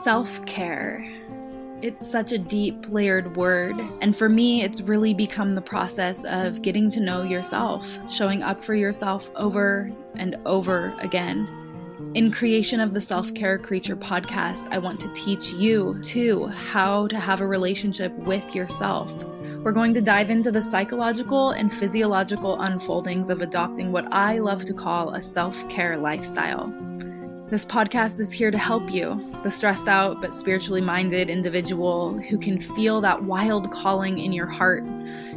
Self-care. It's such a deep, layered word, and for me, it's really become the process of getting to know yourself, showing up for yourself over and over again. In creation of the Self-Care Creature podcast, I want to teach you, too, how to have a relationship with yourself. We're going to dive into the psychological and physiological unfoldings of adopting what I love to call a self-care lifestyle. This podcast is here to help you, the stressed out but spiritually minded individual who can feel that wild calling in your heart,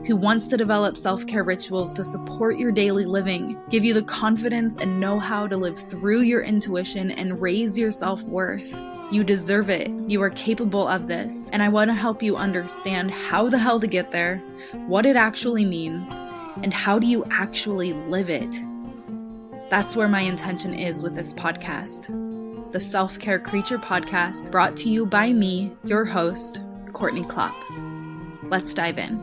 who wants to develop self-care rituals to support your daily living, give you the confidence and know-how to live through your intuition and raise your self-worth. You deserve it. You are capable of this. And I want to help you understand how the hell to get there, what it actually means, and how do you actually live it. That's where my intention is with this podcast. The Self-Care Creature podcast, brought to you by me, your host, Courtney Klopp. Let's dive in.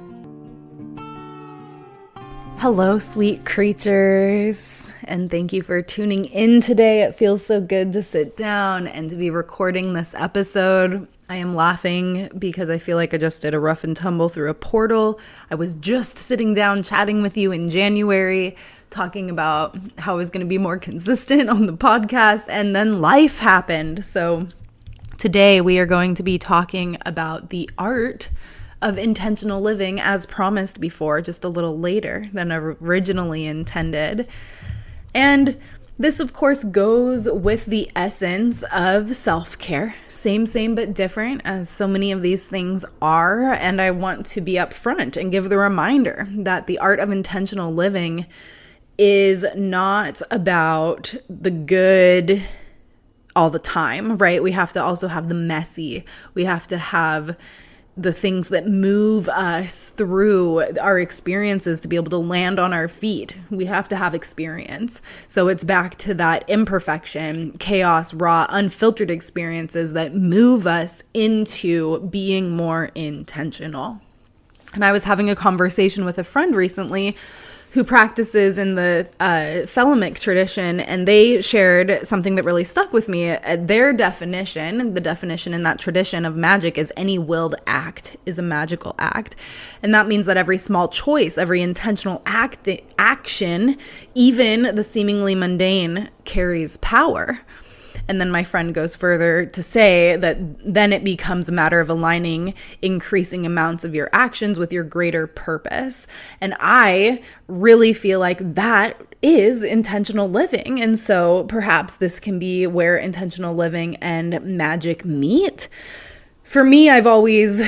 Hello, sweet creatures, and thank you for tuning in today. It feels so good to sit down and to be recording this episode. I am laughing because I feel like I just did a rough and tumble through a portal. I was just sitting down chatting with you in January, talking about how I was going to be more consistent on the podcast, and then life happened. So today we are going to be talking about the art of intentional living as promised before, just a little later than originally intended. And this, of course, goes with the essence of self-care. Same, but different, as so many of these things are. And I want to be upfront and give the reminder that the art of intentional living is not about the good all the time, right? We have to also have the messy. We have to have the things that move us through our experiences to be able to land on our feet. We have to have experience. So it's back to that imperfection, chaos, raw, unfiltered experiences that move us into being more intentional. And I was having a conversation with a friend recently who practices in the Thelemic tradition, and they shared something that really stuck with me. Their definition, the definition in that tradition of magic, is any willed act is a magical act. And that means that every small choice, every intentional action, even the seemingly mundane, carries power. And then my friend goes further to say that then it becomes a matter of aligning increasing amounts of your actions with your greater purpose. And I really feel like that is intentional living. And so perhaps this can be where intentional living and magic meet. For me, I've always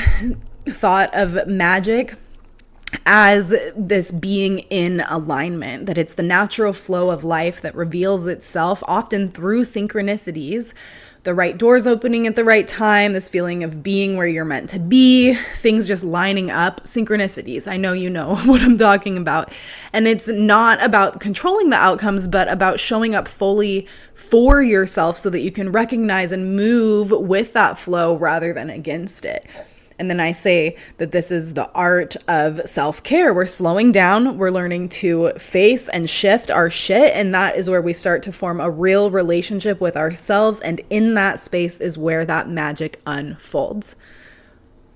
thought of magic as this being in alignment, that it's the natural flow of life that reveals itself often through synchronicities, the right doors opening at the right time, this feeling of being where you're meant to be, things just lining up, synchronicities. I know you know what I'm talking about. And it's not about controlling the outcomes, but about showing up fully for yourself so that you can recognize and move with that flow rather than against it. And then I say that this is the art of self-care. We're slowing down. We're learning to face and shift our shit. And that is where we start to form a real relationship with ourselves. And in that space is where that magic unfolds.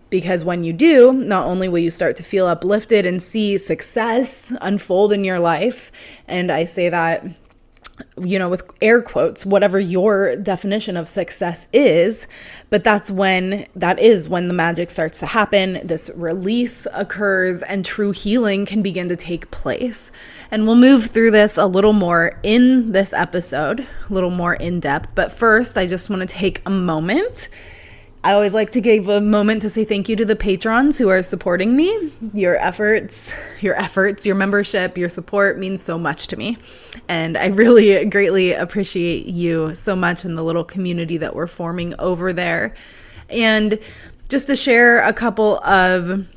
Because when you do, not only will you start to feel uplifted and see success unfold in your life, and I say that, you know, with air quotes, whatever your definition of success is, but that is when the magic starts to happen, this release occurs, and true healing can begin to take place. And we'll move through this a little more in this episode, a little more in depth. But first, I just want to take a moment. I always like to give a moment to say thank you to the patrons who are supporting me. Your efforts, your membership, your support means so much to me. And I really greatly appreciate you so much in the little community that we're forming over there. And just to share a couple of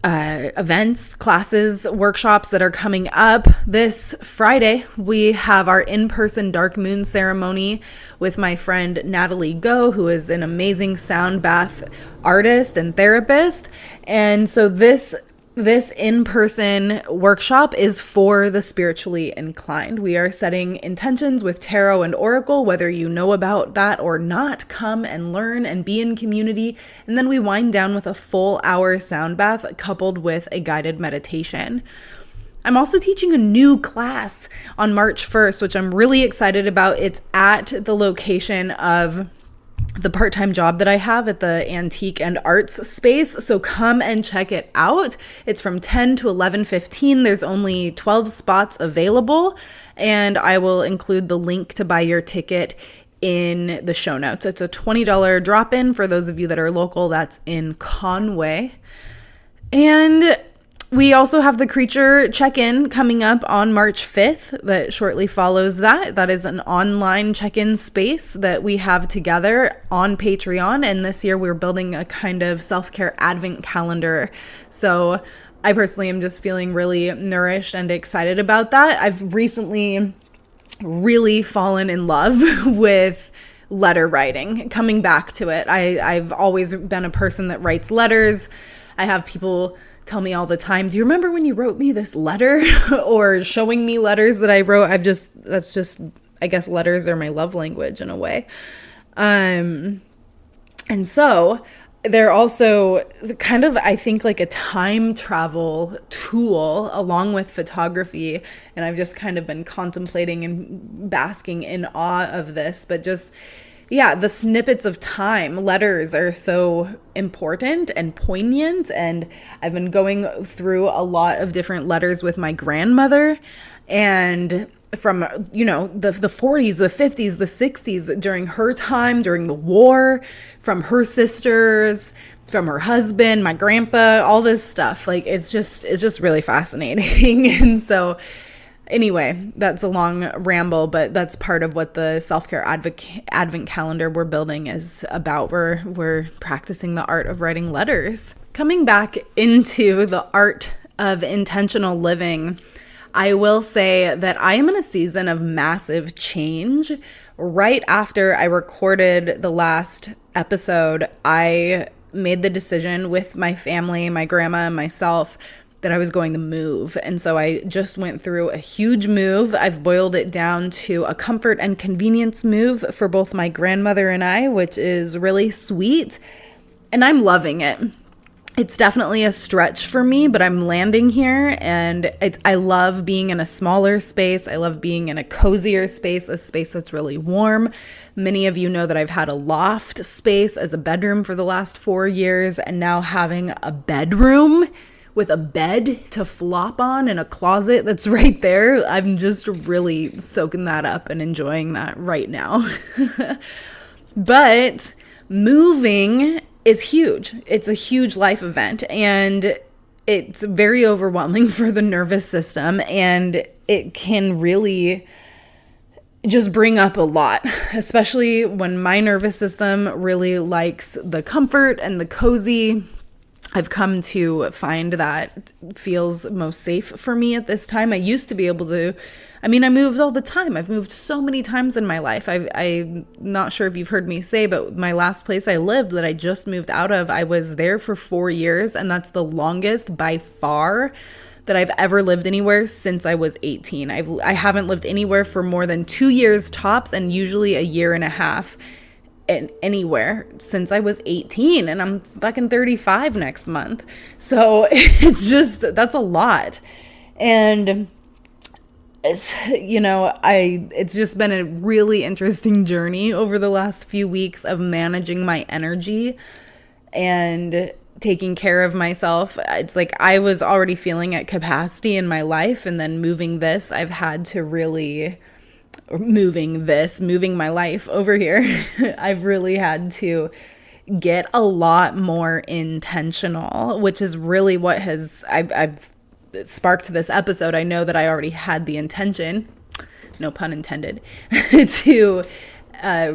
events, classes, workshops that are coming up. This Friday, we have our in-person dark moon ceremony with my friend Natalie Go, who is an amazing sound bath artist and therapist. And so this This in-person workshop is for the spiritually inclined. We are setting intentions with tarot and oracle, whether you know about that or not. Come and learn and be in community. And then we wind down with a full hour sound bath coupled with a guided meditation. I'm also teaching a new class on March 1st, which I'm really excited about. It's at the location of the part-time job that I have at the antique and arts space. So come and check it out. It's from 10 to 11:15. There's only 12 spots available, and I will include the link to buy your ticket in the show notes. It's a $20 drop-in for those of you that are local. That's in Conway. And we also have the creature check-in coming up on March 5th that shortly follows that. That is an online check-in space that we have together on Patreon. And this year we're building a kind of self-care advent calendar. So I personally am just feeling really nourished and excited about that. I've recently really fallen in love with letter writing, coming back to it. I've always been a person that writes letters. I have people tell me all the time, do you remember when you wrote me this letter? Or showing me letters that I wrote. I guess letters are my love language in a way. And so they're also kind of, I think, like a time travel tool along with photography. And I've just kind of been contemplating and basking in awe of this, but just, yeah, the snippets of time, letters are so important and poignant. And I've been going through a lot of different letters with my grandmother, and from, the 40s, the 50s, the 60s, during her time, during the war, from her sisters, from her husband, my grandpa, all this stuff. Like, it's just really fascinating. And so anyway, that's a long ramble, but that's part of what the self-care advent calendar we're building is about. We're practicing the art of writing letters. Coming back into the art of intentional living, I will say that I am in a season of massive change. Right after I recorded the last episode, I made the decision with my family, my grandma and myself, that I was going to move. And so I just went through a huge move. I've boiled it down to a comfort and convenience move for both my grandmother and I, which is really sweet. And I'm loving it. It's definitely a stretch for me, but I'm landing here, and I love being in a smaller space. I love being in a cozier space, a space that's really warm. Many of you know that I've had a loft space as a bedroom for the last 4 years, and now having a bedroom with a bed to flop on and a closet that's right there, I'm just really soaking that up and enjoying that right now. But moving is huge. It's a huge life event, and it's very overwhelming for the nervous system, and it can really just bring up a lot, especially when my nervous system really likes the comfort and the cozy. I've come to find that feels most safe for me at this time. I used to be able to, I moved all the time. I've moved so many times in my life. I'm not sure if you've heard me say, but my last place I lived that I just moved out of, I was there for 4 years, and that's the longest by far that I've ever lived anywhere since I was 18. I haven't lived anywhere for more than 2 years tops, and usually a year and a half anywhere since I was 18, and I'm fucking 35 next month. So that's a lot. And it's just been a really interesting journey over the last few weeks of managing my energy and taking care of myself. It's like I was already feeling at capacity in my life, and then moving I've had to really moving my life over here. I've really had to get a lot more intentional, which is really what I've sparked this episode. I know that I already had the intention, no pun intended, to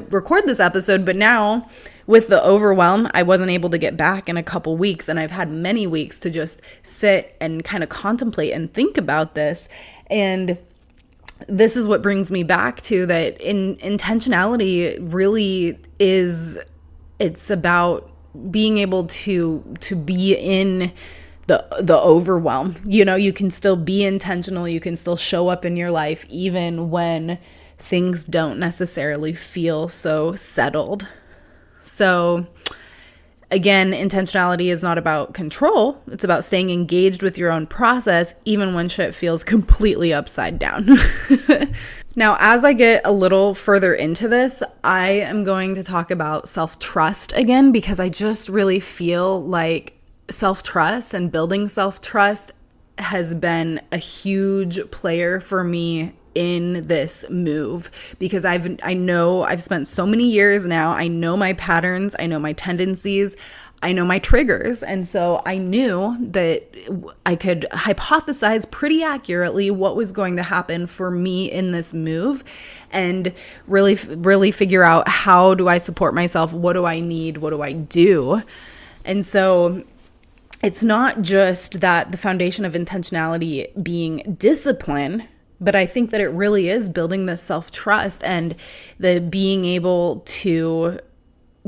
record this episode, but now with the overwhelm, I wasn't able to get back in a couple weeks, and I've had many weeks to just sit and kind of contemplate and think about this. And this is what brings me back to that intentionality really is, it's about being able to be in the overwhelm. You can still be intentional. You can still show up in your life even when things don't necessarily feel so settled. So again, intentionality is not about control. It's about staying engaged with your own process, even when shit feels completely upside down. Now, as I get a little further into this, I am going to talk about self-trust again, because I just really feel like self-trust and building self-trust has been a huge player for me in this move, because I know I've spent so many years now. I know my patterns, I know my tendencies, I know my triggers. And so I knew that I could hypothesize pretty accurately what was going to happen for me in this move, and really figure out, how do I support myself? What do I need? What do I do? And so it's not just that the foundation of intentionality being discipline, but I think that it really is building this self-trust and the being able to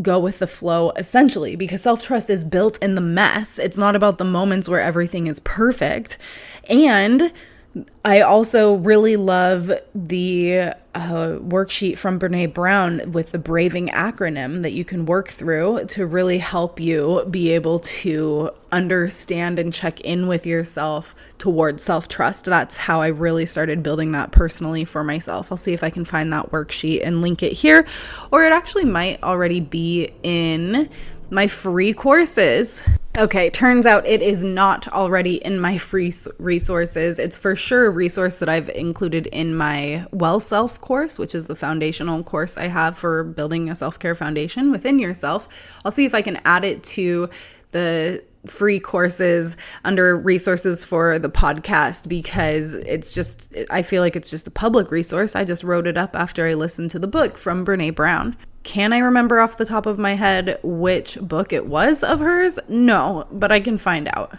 go with the flow, essentially, because self-trust is built in the mess. It's not about the moments where everything is perfect. And I also really love the worksheet from Brene Brown with the braving acronym that you can work through to really help you be able to understand and check in with yourself towards self-trust. That's how I really started building that personally for myself. I'll see if I can find that worksheet and link it here, or it actually might already be in my free courses. Okay, turns out it is not already in my free resources. It's for sure a resource that I've included in my Well Self course, which is the foundational course I have for building a self-care foundation within yourself. I'll see if I can add it to the free courses under resources for the podcast, because I feel like it's just a public resource. I just wrote it up after I listened to the book from Brene Brown. Can I remember off the top of my head which book it was of hers? No, but I can find out.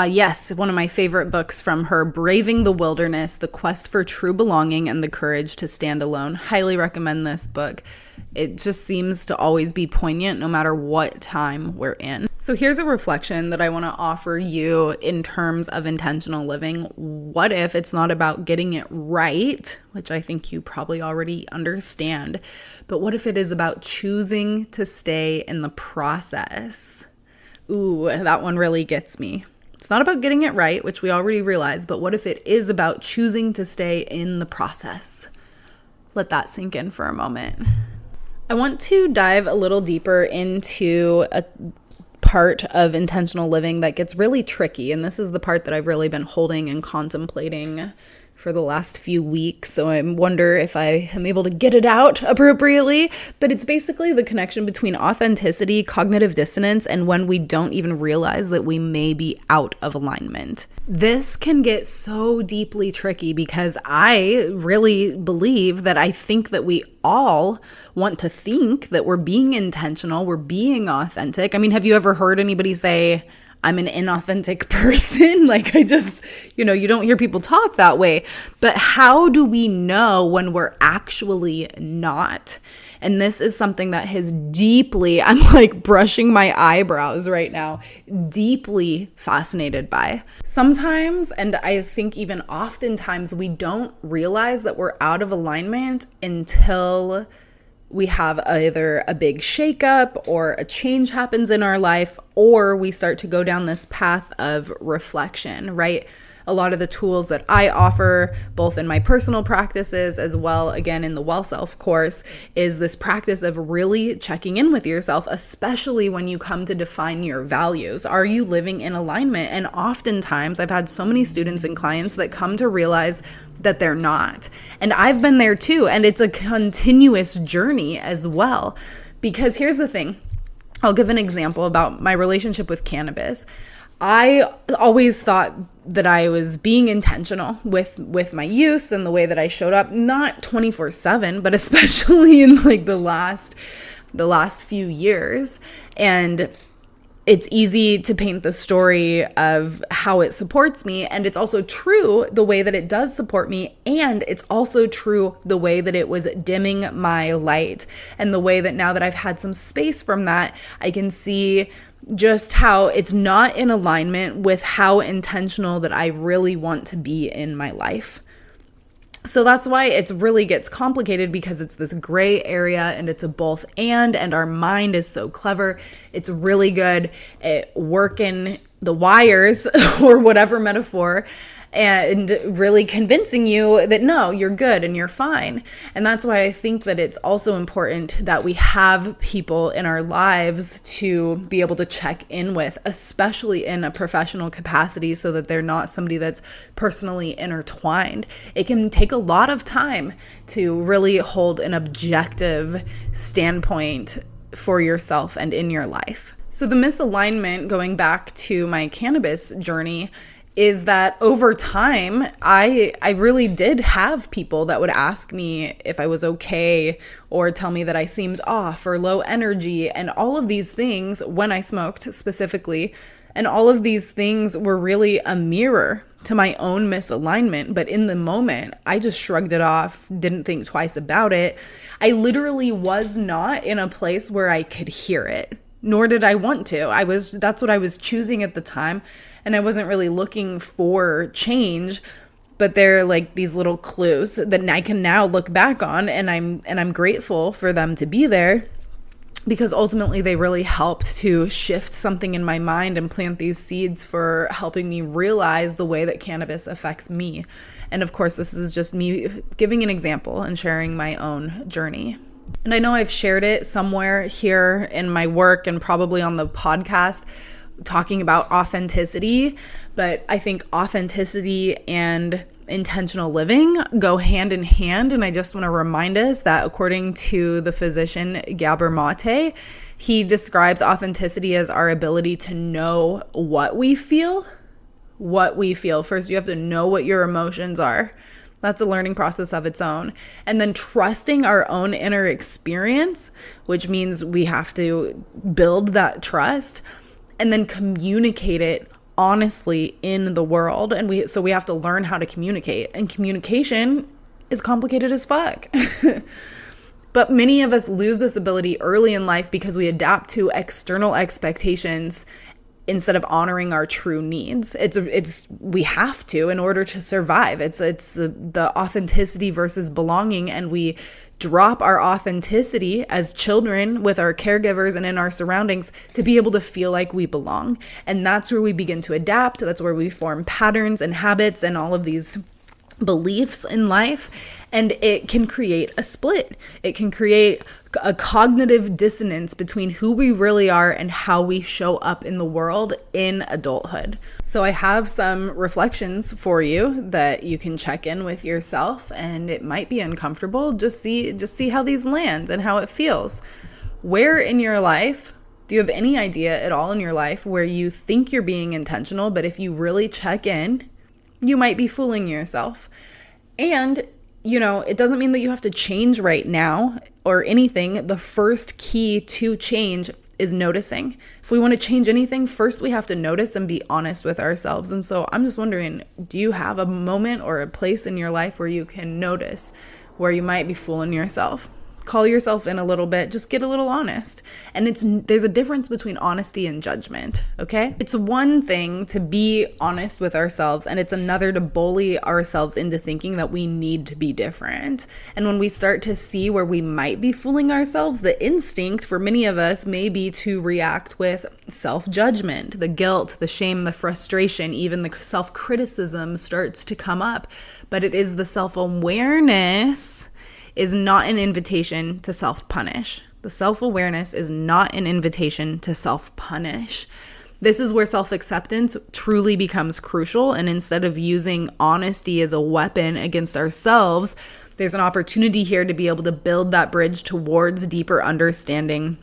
Yes, one of my favorite books from her, Braving the Wilderness, The Quest for True Belonging and the Courage to Stand Alone. Highly recommend this book. It just seems to always be poignant no matter what time we're in. So here's a reflection that I want to offer you in terms of intentional living. What if it's not about getting it right, which I think you probably already understand, but what if it is about choosing to stay in the process? Ooh, that one really gets me. It's not about getting it right, which we already realized, but what if it is about choosing to stay in the process? Let that sink in for a moment. I want to dive a little deeper into a part of intentional living that gets really tricky, and this is the part that I've really been holding and contemplating for the last few weeks, so I wonder if I am able to get it out appropriately. But it's basically the connection between authenticity, cognitive dissonance, and when we don't even realize that we may be out of alignment. This can get so deeply tricky because I really believe that I think that we all want to think that we're being intentional, we're being authentic. I mean, have you ever heard anybody say, I'm an inauthentic person? Like, I just, you don't hear people talk that way. But how do we know when we're actually not? And this is something that has deeply, I'm like brushing my eyebrows right now, deeply fascinated by. Sometimes, and I think even oftentimes, we don't realize that we're out of alignment until we have either a big shakeup or a change happens in our life, or we start to go down this path of reflection, right? A lot of the tools that I offer, both in my personal practices as well, again, in the Well Self course, is this practice of really checking in with yourself, especially when you come to define your values. Are you living in alignment? And oftentimes, I've had so many students and clients that come to realize that they're not. And I've been there too. And it's a continuous journey as well. Because here's the thing. I'll give an example about my relationship with cannabis. I always thought that I was being intentional with my use and the way that I showed up, not 24/7, but especially in like the last few years. And it's easy to paint the story of how it supports me, and it's also true the way that it does support me, and it's also true the way that it was dimming my light, and the way that now that I've had some space from that, I can see just how it's not in alignment with how intentional that I really want to be in my life. So that's why it really gets complicated, because it's this gray area and it's a both and our mind is so clever. It's really good at working the wires or whatever metaphor and really convincing you that no, you're good and you're fine. And that's why I think that it's also important that we have people in our lives to be able to check in with, especially in a professional capacity, so that they're not somebody that's personally intertwined. It can take a lot of time to really hold an objective standpoint for yourself and in your life. So the misalignment, going back to my cannabis journey, is that over time, I really did have people that would ask me if I was okay, or tell me that I seemed off or low energy, and all of these things when I smoked specifically. And all of these things were really a mirror to my own misalignment. But in the moment, I just shrugged it off, didn't think twice about it. I literally was not in a place where I could hear it, nor did I want to. That's what I was choosing at the time. And I wasn't really looking for change, but they're like these little clues that I can now look back on, and I'm grateful for them to be there, because ultimately they really helped to shift something in my mind and plant these seeds for helping me realize the way that cannabis affects me. And of course, this is just me giving an example and sharing my own journey. And I know I've shared it somewhere here in my work and probably on the podcast, talking about authenticity, but I think authenticity and intentional living go hand in hand. And I just want to remind us that according to the physician Gabor Mate, he describes authenticity as our ability to know what we feel. First, you have to know what your emotions are. That's a learning process of its own. And then trusting our own inner experience, which means we have to build that trust and then communicate it honestly in the world. And we have to learn how to communicate. And communication is complicated as fuck. But many of us lose this ability early in life because we adapt to external expectations instead of honoring our true needs. We have to in order to survive. It's the authenticity versus belonging, and we drop our authenticity as children with our caregivers and in our surroundings to be able to feel like we belong. And that's where we begin to adapt. That's where we form patterns and habits and all of these beliefs in life. And it can create a split. It can create a cognitive dissonance between who we really are and how we show up in the world in adulthood. So I have some reflections for you that you can check in with yourself, and it might be uncomfortable. Just see how these land and how it feels. Where in your life do you have any idea at all in your life where you think you're being intentional, but if you really check in, you might be fooling yourself? And it doesn't mean that you have to change right now or anything. The first key to change is noticing. If we want to change anything, first we have to notice and be honest with ourselves. And so I'm just wondering, do you have a moment or a place in your life where you can notice where you might be fooling yourself? Call yourself in a little bit, just get a little honest. And there's a difference between honesty and judgment, okay? It's one thing to be honest with ourselves, and it's another to bully ourselves into thinking that we need to be different. And when we start to see where we might be fooling ourselves, the instinct for many of us may be to react with self-judgment. The guilt, the shame, the frustration, even the self-criticism starts to come up. But it is the self-awareness is not an invitation to self-punish. The self-awareness is not an invitation to self-punish. This is where self-acceptance truly becomes crucial. And instead of using honesty as a weapon against ourselves, there's an opportunity here to be able to build that bridge towards deeper understanding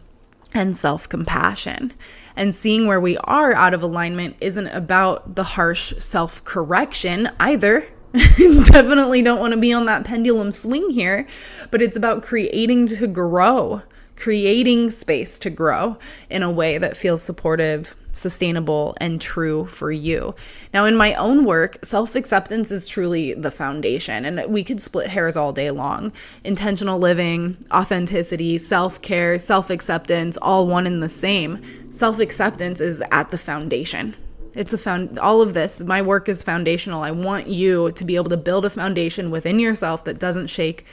and self-compassion. And seeing where we are out of alignment isn't about the harsh self-correction either. Definitely don't want to be on that pendulum swing here, but it's about creating to grow creating space to grow in a way that feels supportive, sustainable, and true for you. Now, in my own work, self-acceptance is truly the foundation, and we could split hairs all day long. Intentional living, authenticity, self-care, self-acceptance, all one and the same. Self-acceptance is at the foundation. All of this, my work is foundational. I want you to be able to build a foundation within yourself that doesn't shake,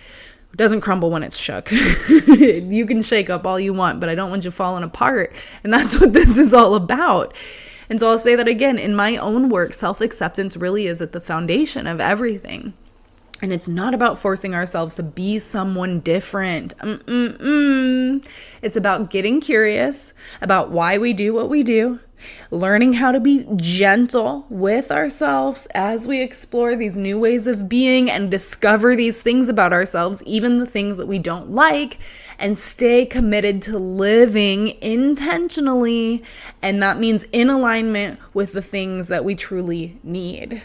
doesn't crumble when it's shook. You can shake up all you want, but I don't want you falling apart. And that's what this is all about. And so I'll say that again, in my own work, self-acceptance really is at the foundation of everything. And it's not about forcing ourselves to be someone different. It's about getting curious about why we do what we do, learning how to be gentle with ourselves as we explore these new ways of being and discover these things about ourselves, even the things that we don't like, and stay committed to living intentionally. And that means in alignment with the things that we truly need.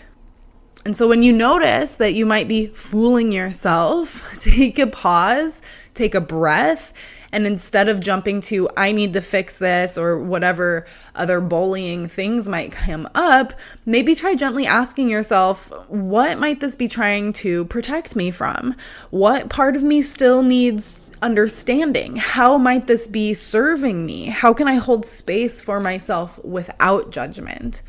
And so when you notice that you might be fooling yourself, take a pause, take a breath, and instead of jumping to, I need to fix this, or whatever other bullying things might come up, maybe try gently asking yourself, what might this be trying to protect me from? What part of me still needs understanding? How might this be serving me? How can I hold space for myself without judgment?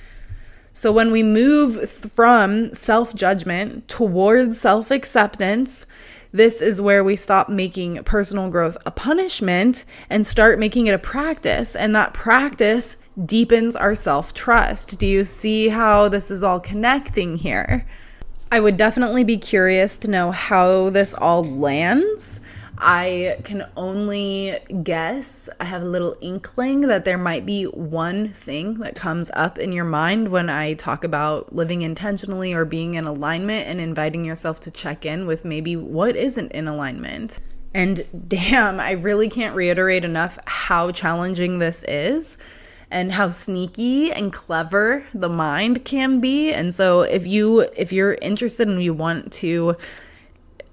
So when we move from self-judgment towards self-acceptance, this is where we stop making personal growth a punishment and start making it a practice. And that practice deepens our self-trust. Do you see how this is all connecting here? I would definitely be curious to know how this all lands. I can only guess. I have a little inkling that there might be one thing that comes up in your mind when I talk about living intentionally or being in alignment, and inviting yourself to check in with maybe what isn't in alignment. And damn, I really can't reiterate enough how challenging this is and how sneaky and clever the mind can be. And so if you're interested and you want to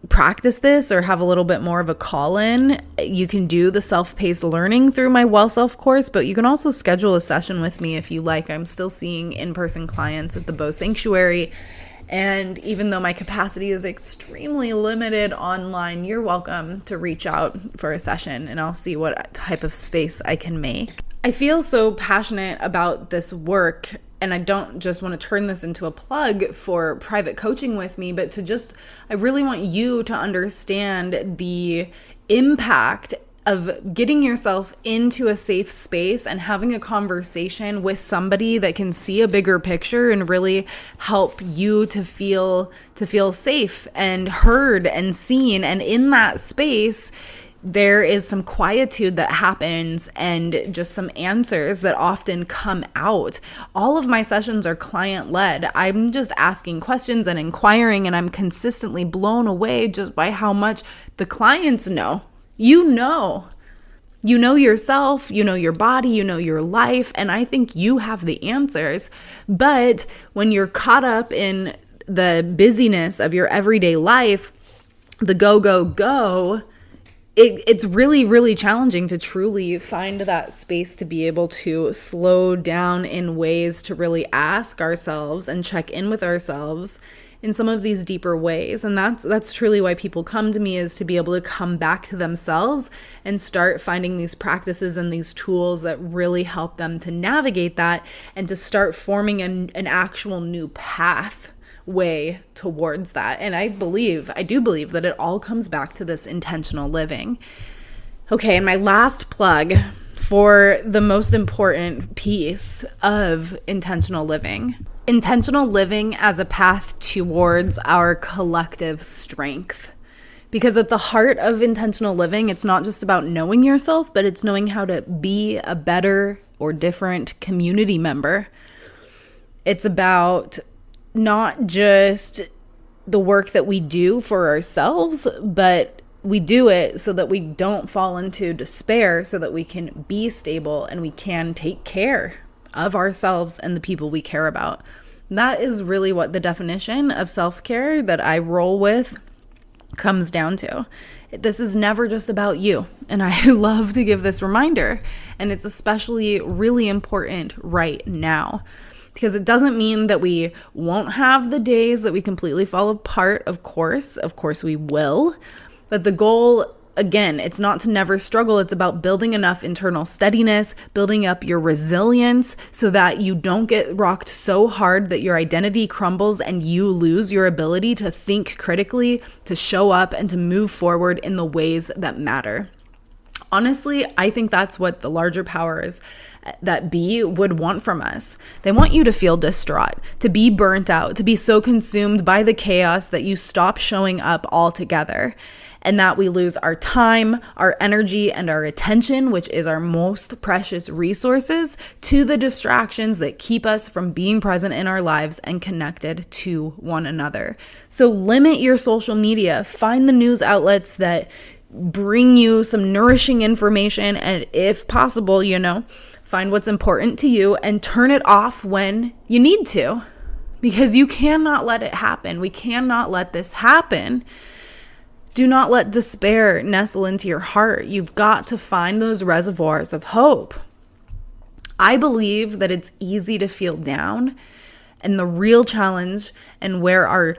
practice this or have a little bit more of a call-in, you can do the self-paced learning through my Well Self course, but you can also schedule a session with me if you like. I'm still seeing in-person clients at the Bow Sanctuary, and even though my capacity is extremely limited online, you're welcome to reach out for a session and I'll see what type of space I can make. I feel so passionate about this work, and I don't just want to turn this into a plug for private coaching with me, but I really want you to understand the impact of getting yourself into a safe space and having a conversation with somebody that can see a bigger picture and really help you to feel safe and heard and seen. And in that space, there is some quietude that happens and just some answers that often come out. All of my sessions are client-led. I'm just asking questions and inquiring, and I'm consistently blown away just by how much the clients know. You know yourself, you know your body, you know your life, and I think you have the answers. But when you're caught up in the busyness of your everyday life, the go, it's really, really challenging to truly find that space to be able to slow down in ways to really ask ourselves and check in with ourselves in some of these deeper ways. And that's truly why people come to me, is to be able to come back to themselves and start finding these practices and these tools that really help them to navigate that and to start forming an actual new path way towards that. And I do believe that it all comes back to this intentional living. Okay, and my last plug for the most important piece of intentional living. Intentional living as a path towards our collective strength. Because at the heart of intentional living, it's not just about knowing yourself, but it's knowing how to be a better or different community member. It's about not just the work that we do for ourselves, but we do it so that we don't fall into despair, so that we can be stable and we can take care of ourselves and the people we care about. That is really what the definition of self-care that I roll with comes down to. This is never just about you. And I love to give this reminder. And it's especially really important right now, because it doesn't mean that we won't have the days that we completely fall apart. Of course we will. But the goal, again, it's not to never struggle. It's about building enough internal steadiness, building up your resilience so that you don't get rocked so hard that your identity crumbles and you lose your ability to think critically, to show up, and to move forward in the ways that matter. Honestly, I think that's what the larger powers that be would want from us. They want you to feel distraught, to be burnt out, to be so consumed by the chaos that you stop showing up altogether, and that we lose our time, our energy, and our attention, which is our most precious resources, to the distractions that keep us from being present in our lives and connected to one another. So limit your social media. Find the news outlets that bring you some nourishing information, and if possible, find what's important to you and turn it off when you need to, because you cannot let it happen. We cannot let this happen. Do not let despair nestle into your heart. You've got to find those reservoirs of hope. I believe that it's easy to feel down, and the real challenge and where our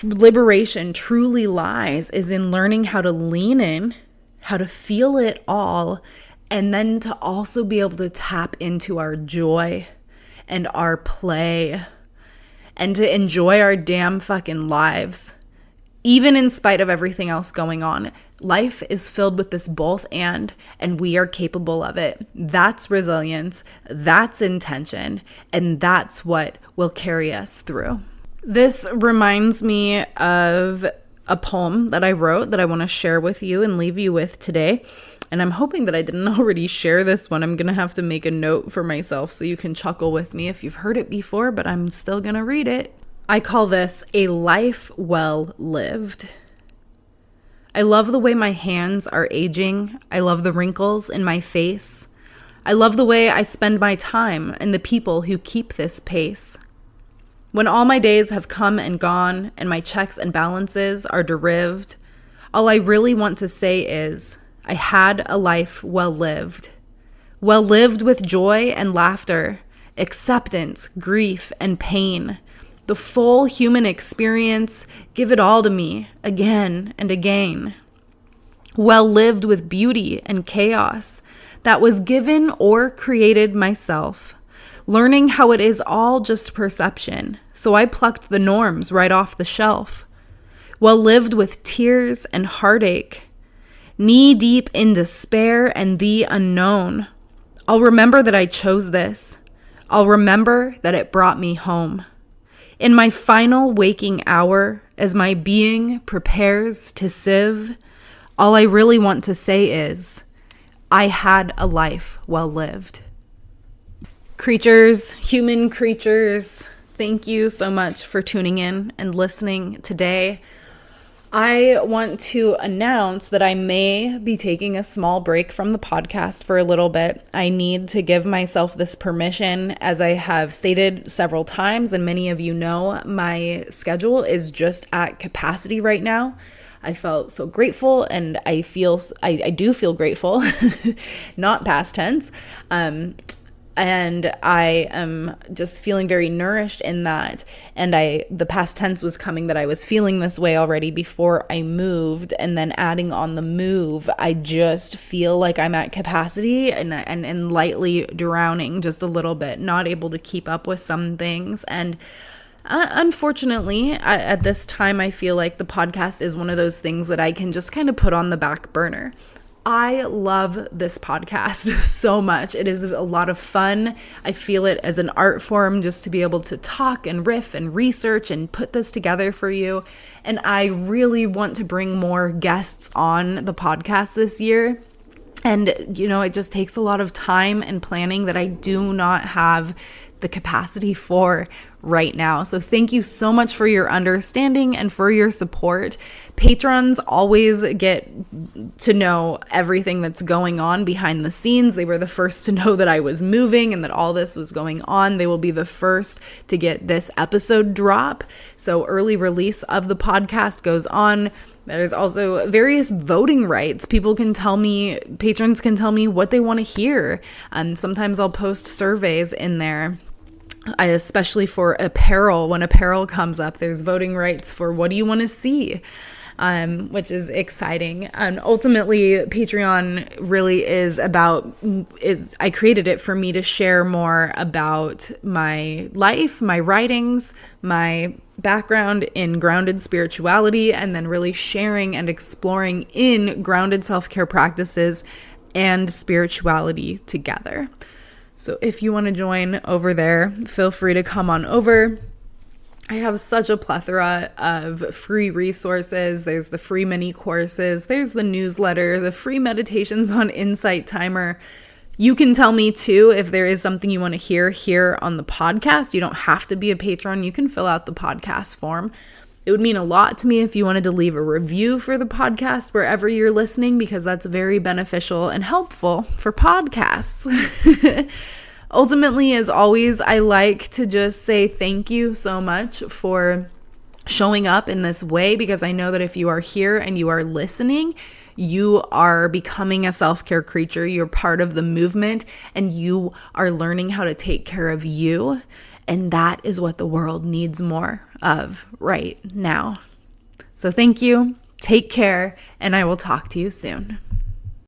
liberation truly lies is in learning how to lean in, how to feel it all, and then to also be able to tap into our joy and our play and to enjoy our damn fucking lives. Even in spite of everything else going on, life is filled with this both and we are capable of it. That's resilience, that's intention, and that's what will carry us through. This reminds me of a poem that I wrote that I want to share with you and leave you with today. And I'm hoping that I didn't already share this one. I'm going to have to make a note for myself so you can chuckle with me if you've heard it before, but I'm still going to read it. I call this A Life Well Lived. I love the way my hands are aging. I love the wrinkles in my face. I love the way I spend my time and the people who keep this pace. When all my days have come and gone and my checks and balances are derived, all I really want to say is, I had a life well lived. Well lived with joy and laughter, acceptance, grief, and pain. The full human experience, give it all to me, again and again. Well lived with beauty and chaos, that was given or created myself. Learning how it is all just perception, so I plucked the norms right off the shelf. Well lived with tears and heartache, knee deep in despair and the unknown. I'll remember that I chose this. I'll remember that it brought me home. In my final waking hour, as my being prepares to sieve, all I really want to say is, I had a life well lived. Creatures, human creatures, thank you so much for tuning in and listening today. I want to announce that I may be taking a small break from the podcast for a little bit. I need to give myself this permission. As I have stated several times, and many of you know, my schedule is just at capacity right now. I felt so grateful, and I do feel grateful, not past tense. And I am just feeling very nourished in that. And the past tense was coming that I was feeling this way already before I moved. And then adding on the move, I just feel like I'm at capacity and lightly drowning just a little bit, not able to keep up with some things. And unfortunately, at this time, I feel like the podcast is one of those things that I can just kind of put on the back burner. I love this podcast so much. It is a lot of fun. I feel it as an art form just to be able to talk and riff and research and put this together for you. And I really want to bring more guests on the podcast this year. And, it just takes a lot of time and planning that I do not have the capacity for right now. So thank you so much for your understanding and for your support. Patrons always get to know everything that's going on behind the scenes. They were the first to know that I was moving and that all this was going on. They will be the first to get this episode drop. So early release of the podcast goes on There's also various voting rights. Patrons can tell me what they want to hear. Sometimes I'll post surveys in there. Especially for apparel, when apparel comes up, there's voting rights for what do you want to see, which is exciting. And ultimately, Patreon really I created it for me to share more about my life, my writings, my background in grounded spirituality, and then really sharing and exploring in grounded self-care practices and spirituality together. So if you want to join over there, feel free to come on over. I have such a plethora of free resources. There's the free mini courses. There's the newsletter, the free meditations on Insight Timer. You can tell me too if there is something you want to hear here on the podcast. You don't have to be a patron. You can fill out the podcast form. It would mean a lot to me if you wanted to leave a review for the podcast wherever you're listening, because that's very beneficial and helpful for podcasts. Ultimately, as always, I like to just say thank you so much for showing up in this way, because I know that if you are here and you are listening, you are becoming a self-care creature. You're part of the movement, and you are learning how to take care of you. And that is what the world needs more of right now. So thank you, take care, and I will talk to you soon.